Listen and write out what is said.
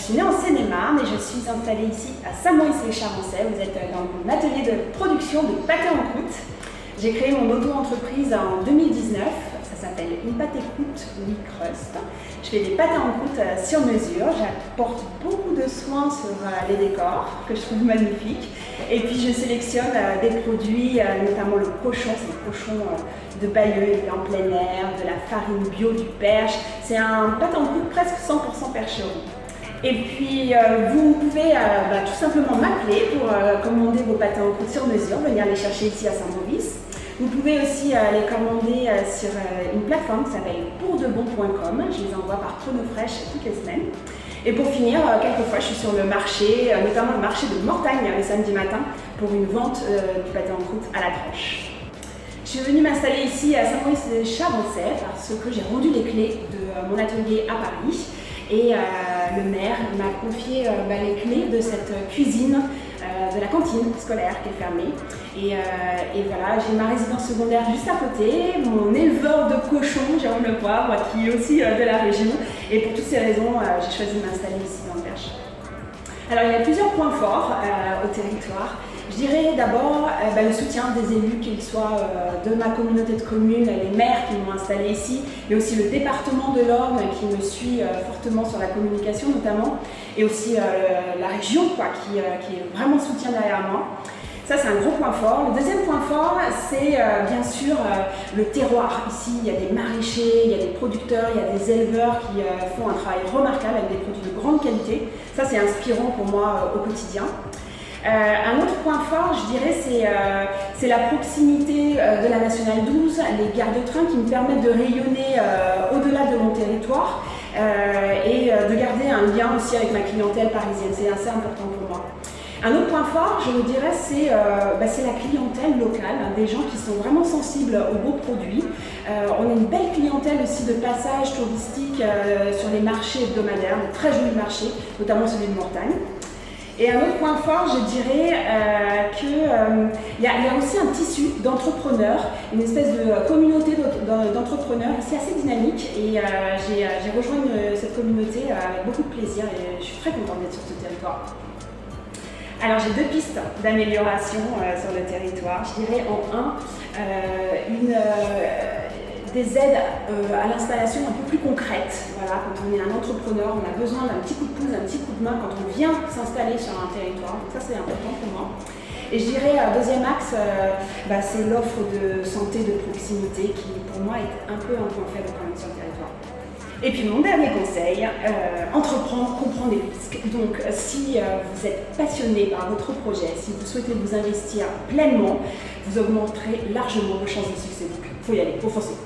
suis née en Seine-et-Marne et je suis installée ici à Saint-Maurice-les-Charençais. Vous êtes dans mon atelier de production de pâté en croûte. J'ai créé mon auto-entreprise en 2019. Ça s'appelle Une pâté croûte We Crust. Je fais des pâtés en croûte sur mesure. J'apporte beaucoup de soins sur les décors que je trouve magnifiques. Et puis je sélectionne des produits, notamment le cochon. C'est le cochon de Bayeux, en plein air, de la farine bio, du perche. C'est un pâté en croûte presque 100% percherie. Et puis vous pouvez tout simplement m'appeler pour commander vos pâtés en croûte sur mesure, venir les chercher ici à Saint-Maurice. Vous pouvez aussi les commander sur une plateforme qui s'appelle pourdebon.com. Je les envoie par chronofresh toutes les semaines. Et pour finir, quelquefois je suis sur le marché, notamment le marché de Mortagne le samedi matin pour une vente du pâté en croûte à la tranche. Je suis venue m'installer ici à Saint-Maurice-les-Charençais parce que j'ai rendu les clés de mon atelier à Paris. Et le maire m'a confié les clés de cette cuisine, de la cantine scolaire qui est fermée. Et voilà, j'ai ma résidence secondaire juste à côté, mon éleveur de cochons, Jérôme Le Poivre, qui est aussi de la région. Et pour toutes ces raisons, j'ai choisi de m'installer ici dans le Perche. Alors il y a plusieurs points forts au territoire. Je dirais d'abord le soutien des élus, qu'ils soient de ma communauté de communes, les maires qui m'ont installé ici, mais aussi le département de l'Orne qui me suit fortement sur la communication notamment, et aussi la région qui est vraiment soutien derrière moi. Ça, c'est un gros point fort. Le deuxième point fort, c'est bien sûr le terroir. Ici, il y a des maraîchers, il y a des producteurs, il y a des éleveurs qui font un travail remarquable avec des produits de grande qualité. Ça, c'est inspirant pour moi au quotidien. Un autre point fort, je dirais, c'est la proximité de la Nationale 12, les gares de train qui me permettent de rayonner au-delà de mon territoire et de garder un lien aussi avec ma clientèle parisienne. C'est assez important pour moi. Un autre point fort, je me dirais, c'est la clientèle locale, des gens qui sont vraiment sensibles aux beaux produits. On a une belle clientèle aussi de passage touristique sur les marchés hebdomadaires, de très jolis marchés, notamment celui de Mortagne. Et un autre point fort, je dirais qu'il y a aussi un tissu d'entrepreneurs, une espèce de communauté d'entrepreneurs ici assez dynamique. Et j'ai rejoint cette communauté avec beaucoup de plaisir et je suis très contente d'être sur ce territoire. Alors j'ai deux pistes d'amélioration sur le territoire. Je dirais en des aides à l'installation un peu plus concrètes. Voilà, quand on est un entrepreneur, on a besoin d'un petit coup de pouce, d'un petit coup de main quand on vient s'installer sur un territoire. Donc ça, c'est important pour moi. Et je dirais, deuxième axe, c'est l'offre de santé de proximité qui, pour moi, est un peu un point faible quand même sur le territoire. Et puis mon dernier conseil, entreprendre, comprendre les risques. Donc si vous êtes passionné par votre projet, si vous souhaitez vous investir pleinement, vous augmenterez largement vos chances de succès. Donc il faut y aller, il faut foncer.